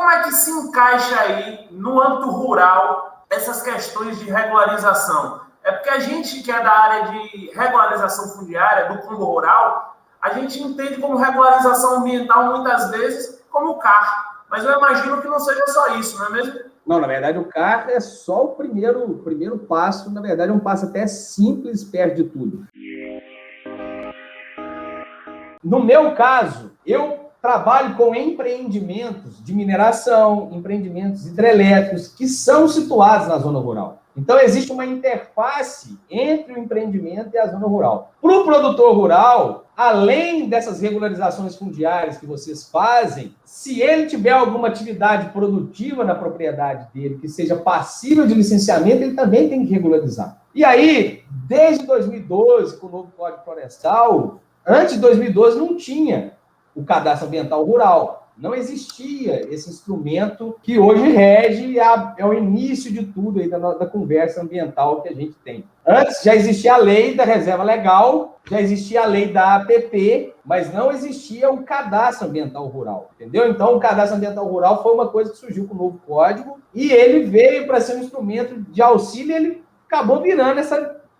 como é que se encaixa aí, no âmbito rural, essas questões de regularização? É porque a gente que é da área de regularização fundiária, do Combo Rural, a gente entende como regularização ambiental, muitas vezes, como o CAR. Mas eu imagino que não seja só isso, não é mesmo? Não, na verdade, o CAR é só o primeiro passo. Na verdade, é um passo até simples, perto de tudo. No meu caso, eu trabalho com empreendimentos de mineração, empreendimentos hidrelétricos que são situados na zona rural. Então, existe uma interface entre o empreendimento e a zona rural. Para o produtor rural, além dessas regularizações fundiárias que vocês fazem, se ele tiver alguma atividade produtiva na propriedade dele que seja passível de licenciamento, ele também tem que regularizar. E aí, desde 2012, com o novo Código Florestal, antes de 2012 não tinha o cadastro ambiental rural. Não existia esse instrumento que hoje rege, é o início de tudo aí da conversa ambiental que a gente tem. Antes já existia a lei da reserva legal, já existia a lei da APP, mas não existia o cadastro ambiental rural, entendeu? Então, o cadastro ambiental rural foi uma coisa que surgiu com o novo código e ele veio para ser um instrumento de auxílio e ele acabou virando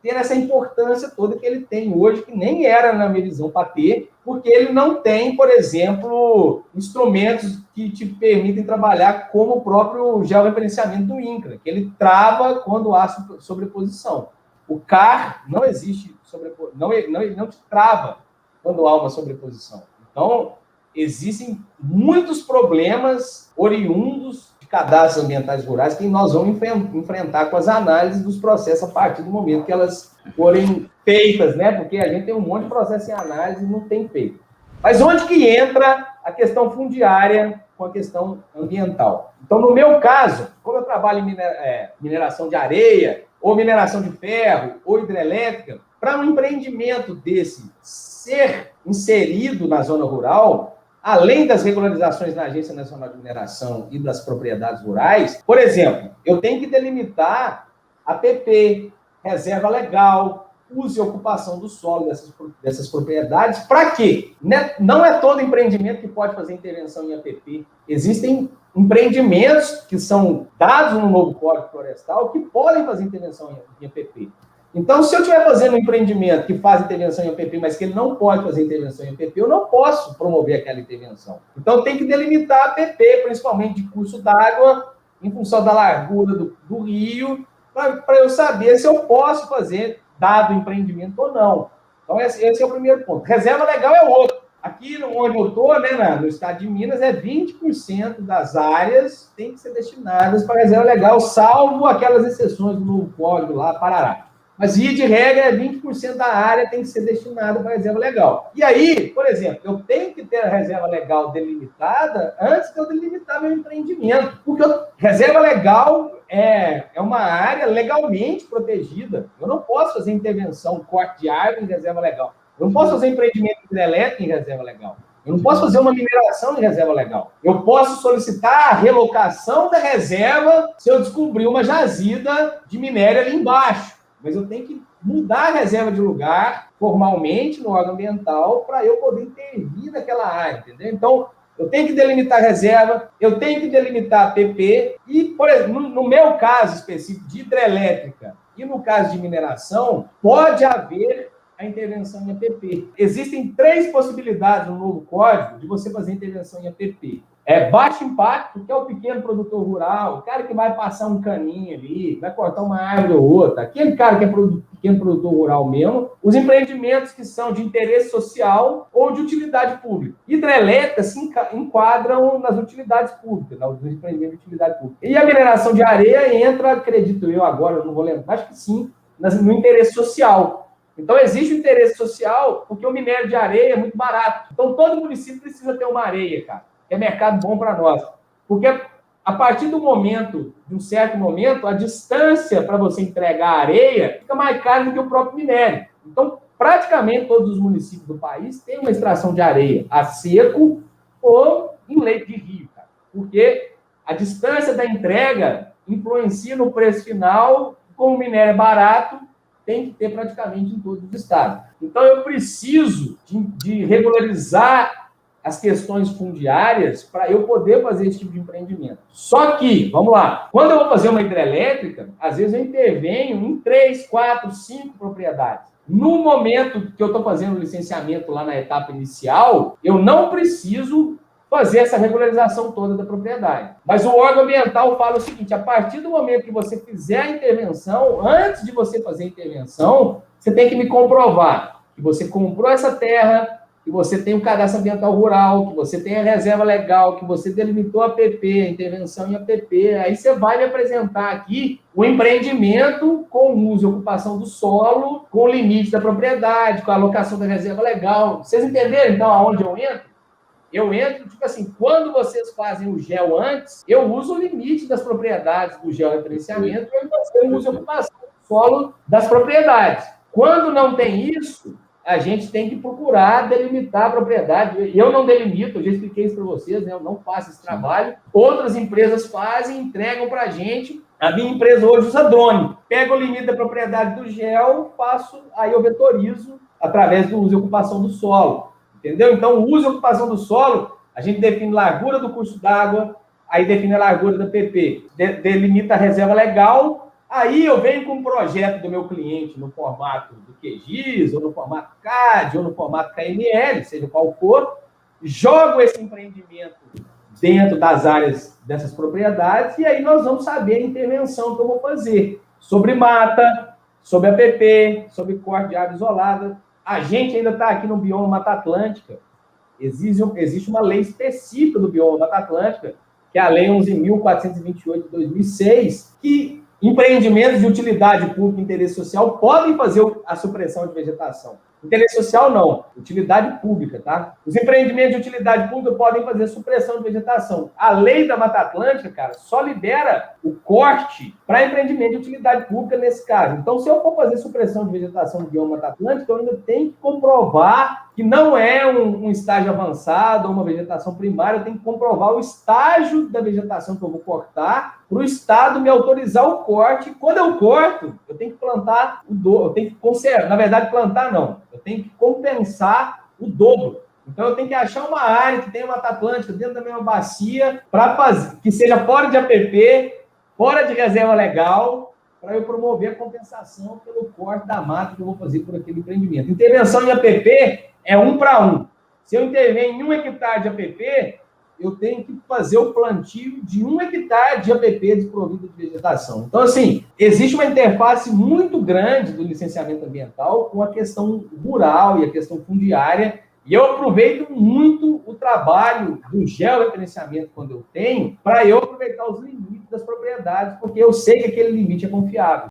ter essa importância toda que ele tem hoje, que nem era na minha visão para ter, porque ele não tem, por exemplo, instrumentos que te permitem trabalhar como o próprio georreferenciamento do INCRA, que ele trava quando há sobreposição. O CAR não existe não te trava quando há uma sobreposição. Então, existem muitos problemas oriundos cadastros ambientais rurais que nós vamos enfrentar com as análises dos processos a partir do momento que elas forem feitas, né? Porque a gente tem um monte de processo em análise e não tem feito. Mas onde que entra a questão fundiária com a questão ambiental? Então, no meu caso, como eu trabalho em mineração de areia, ou mineração de ferro, ou hidrelétrica, para um empreendimento desse ser inserido na zona rural, além das regularizações na Agência Nacional de Mineração e das propriedades rurais, por exemplo, eu tenho que delimitar APP, reserva legal, uso e ocupação do solo dessas propriedades. Para quê? Não é todo empreendimento que pode fazer intervenção em APP. Existem empreendimentos que são dados no novo Código Florestal que podem fazer intervenção em APP. Então, se eu estiver fazendo um empreendimento que faz intervenção em APP, mas que ele não pode fazer intervenção em APP, eu não posso promover aquela intervenção. Então, tem que delimitar a APP, principalmente de curso d'água, em função da largura do rio, para eu saber se eu posso fazer dado empreendimento ou não. Então, esse é o primeiro ponto. Reserva legal é outro. Aqui onde eu estou, né, no estado de Minas, 20% das áreas tem que ser destinadas para reserva legal, salvo aquelas exceções do novo código lá, Parará. Mas, via de regra, 20% da área tem que ser destinada para a reserva legal. E aí, por exemplo, eu tenho que ter a reserva legal delimitada antes de eu delimitar meu empreendimento. Porque reserva legal é uma área legalmente protegida. Eu não posso fazer intervenção, corte de árvore em reserva legal. Eu não posso fazer empreendimento hidrelétrico em reserva legal. Eu não posso fazer uma mineração em reserva legal. Eu posso solicitar a relocação da reserva se eu descobrir uma jazida de minério ali embaixo. Mas eu tenho que mudar a reserva de lugar formalmente no órgão ambiental para eu poder intervir naquela área, entendeu? Então, eu tenho que delimitar a reserva, eu tenho que delimitar a PP e, por exemplo, no meu caso específico de hidrelétrica e no caso de mineração, pode haver a intervenção em APP. Existem 3 possibilidades no novo código de você fazer intervenção em APP. Baixo impacto, que é o pequeno produtor rural, o cara que vai passar um caninho ali, vai cortar uma árvore ou outra, aquele cara que é pequeno produtor rural mesmo, os empreendimentos que são de interesse social ou de utilidade pública. Hidrelétrica se enquadram nas utilidades públicas, nos empreendimentos de utilidade pública. E a mineração de areia entra, acredito eu agora, eu não vou lembrar, acho que sim, no interesse social. Então, existe o interesse social porque o minério de areia é muito barato. Então, todo município precisa ter uma areia, cara. É mercado bom para nós. Porque a partir de um certo momento, a distância para você entregar a areia fica mais cara do que o próprio minério. Então, praticamente todos os municípios do país têm uma extração de areia a seco ou em leito de rio, cara. Porque a distância da entrega influencia no preço final. Como o minério é barato, tem que ter praticamente em todos os estados. Então, eu preciso de regularizar as questões fundiárias para eu poder fazer esse tipo de empreendimento. Só que, vamos lá, quando eu vou fazer uma hidrelétrica, às vezes eu intervenho em 3, 4, 5 propriedades. No momento que eu estou fazendo o licenciamento lá na etapa inicial, eu não preciso fazer essa regularização toda da propriedade. Mas o órgão ambiental fala o seguinte: a partir do momento que você fizer a intervenção, antes de você fazer a intervenção, você tem que me comprovar que você comprou essa terra, que você tem um cadastro ambiental rural, que você tem a reserva legal, que você delimitou a APP, a intervenção em APP. Aí você vai me apresentar aqui o empreendimento com uso e ocupação do solo, com o limite da propriedade, com a alocação da reserva legal. Vocês entenderam, então, aonde eu entro? Eu entro, tipo assim, quando vocês fazem o GEO antes, eu uso o limite das propriedades do georreferenciamento e você usa a ocupação do solo das propriedades. Quando não tem isso, a gente tem que procurar delimitar a propriedade. Eu não delimito, eu já expliquei isso para vocês, né? Eu não faço esse trabalho. Outras empresas fazem, entregam para a gente. A minha empresa hoje usa drone. Pego o limite da propriedade do GEO, aí eu vetorizo através do uso e ocupação do solo. Entendeu? Então, o uso e ocupação do solo, a gente define largura do curso d'água, aí define a largura da PP, delimita a reserva legal. Aí eu venho com um projeto do meu cliente no formato do QGIS, ou no formato CAD, ou no formato KML, seja qual for, jogo esse empreendimento dentro das áreas dessas propriedades, e aí nós vamos saber a intervenção que eu vou fazer sobre mata, sobre APP, sobre corte de área isolada. A gente ainda está aqui no bioma Mata Atlântica. Existe uma lei específica do bioma Mata Atlântica, que é a Lei 11.428 de 2006, que empreendimentos de utilidade pública e interesse social podem fazer a supressão de vegetação. Interesse social, não. Utilidade pública, tá? Os empreendimentos de utilidade pública podem fazer supressão de vegetação. A lei da Mata Atlântica, cara, só libera o corte para empreendimento de utilidade pública nesse caso. Então, se eu for fazer supressão de vegetação no bioma Mata Atlântica, eu ainda tenho que comprovar que não é um estágio avançado ou uma vegetação primária, eu tenho que comprovar o estágio da vegetação que eu vou cortar para o Estado me autorizar o corte. Quando eu corto, eu tenho que plantar o dobro, eu tenho que conservar. Na verdade, plantar não. Eu tenho que compensar o dobro. Então, eu tenho que achar uma área que tenha Mata Atlântica dentro da mesma bacia, para fazer que seja fora de APP, fora de reserva legal, para eu promover a compensação pelo corte da mata que eu vou fazer por aquele empreendimento. Intervenção em APP é 1 para 1. Se eu intervenho em 1 hectare de APP, eu tenho que fazer o plantio de 1 hectare de APP desprovido de vegetação. Então, assim, existe uma interface muito grande do licenciamento ambiental com a questão rural e a questão fundiária, e eu aproveito muito o trabalho do georreferenciamento quando eu tenho, para eu aproveitar os limites das propriedades, porque eu sei que aquele limite é confiável.